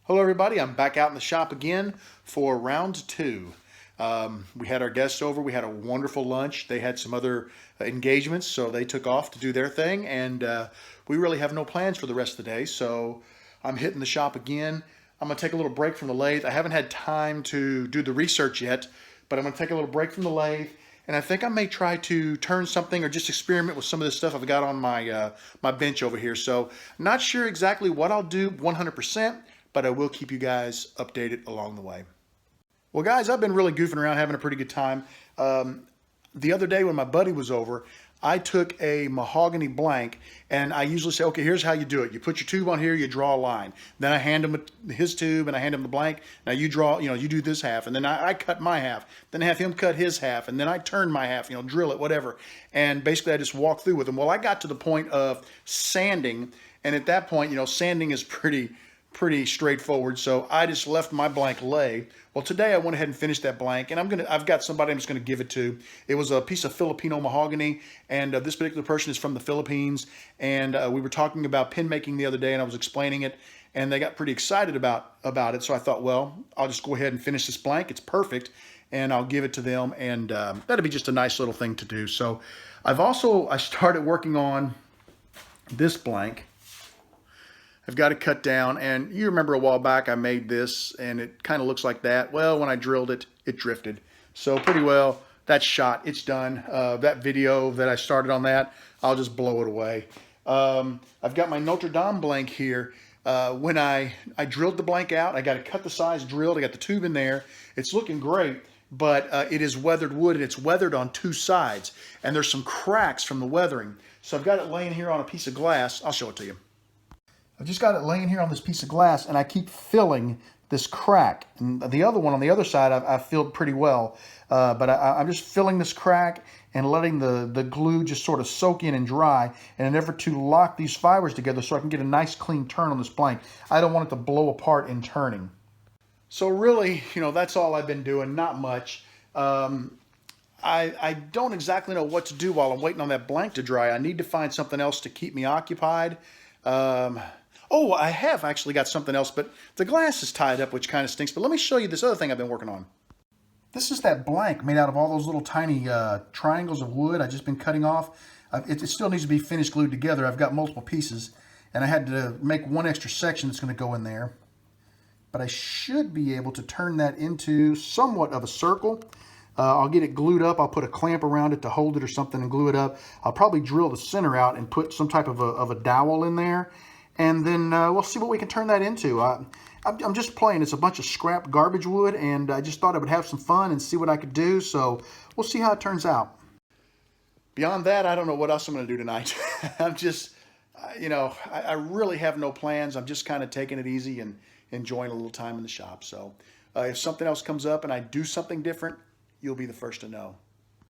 Hello everybody, I'm back out in the shop again for round two. We had our guests over, we had a wonderful lunch. They had some other engagements, so they took off to do their thing, and we really have no plans for the rest of the day, so I'm hitting the shop again. I'm going to take a little break from the lathe. I haven't had time to do the research yet, but I'm going to take a little break from the lathe, and I think I may try to turn something or just experiment with some of this stuff I've got on my, my bench over here. So not sure exactly what I'll do 100%, but I will keep you guys updated along the way. Well, guys, I've been really goofing around, having a pretty good time. The other day when my buddy was over, I took a mahogany blank, and I usually say, okay, here's how you do it. You put your tube on here, you draw a line. Then I hand him his tube, and I hand him the blank. Now you draw, you do this half, and then I cut my half. Then I have him cut his half, and then I turn my half, drill it, whatever. And basically I just walk through with him. Well, I got to the point of sanding, and at that point, sanding is pretty straightforward, so I just left my blank lay. Well, today I went ahead and finished that blank, and I've got somebody I'm just gonna give it to. It was a piece of Filipino mahogany, and this particular person is from the Philippines, and we were talking about pin making the other day, and I was explaining it, and they got pretty excited about it. So I thought, well, I'll just go ahead and finish this blank. It's perfect, and I'll give it to them, and that'll be just a nice little thing to do. So I started working on this blank. I've got it cut down, and you remember a while back I made this, and it kind of looks like that. Well, when I drilled it, it drifted. So pretty well, that's shot. It's done. That video that I started on that, I'll just blow it away. I've got my Notre Dame blank here. When I drilled the blank out, I got it cut the size, drilled. I got the tube in there. It's looking great, but it is weathered wood, and it's weathered on two sides, and there's some cracks from the weathering. So I've got it laying here on a piece of glass. I'll show it to you. I've just got it laying here on this piece of glass, and I keep filling this crack. And the other one on the other side, I've filled pretty well. But I'm just filling this crack and letting the glue just sort of soak in and dry in an effort to lock these fibers together so I can get a nice clean turn on this blank. I don't want it to blow apart in turning. So really, that's all I've been doing, not much. I don't exactly know what to do while I'm waiting on that blank to dry. I need to find something else to keep me occupied. Oh, I have actually got something else, but the glass is tied up, which kind of stinks. But let me show you this other thing I've been working on. This is that blank made out of all those little tiny triangles of wood I've just been cutting off. It still needs to be finished glued together. I've got multiple pieces, and I had to make one extra section that's going to go in there. But I should be able to turn that into somewhat of a circle. I'll get it glued up. I'll put a clamp around it to hold it or something and glue it up. I'll probably drill the center out and put some type of a dowel in there. And then we'll see what we can turn that into. I'm just playing. It's a bunch of scrap garbage wood, and I just thought I would have some fun and see what I could do. So we'll see how it turns out. Beyond that, I don't know what else I'm going to do tonight. I'm just, I really have no plans. I'm just kind of taking it easy and enjoying a little time in the shop. So if something else comes up and I do something different, you'll be the first to know.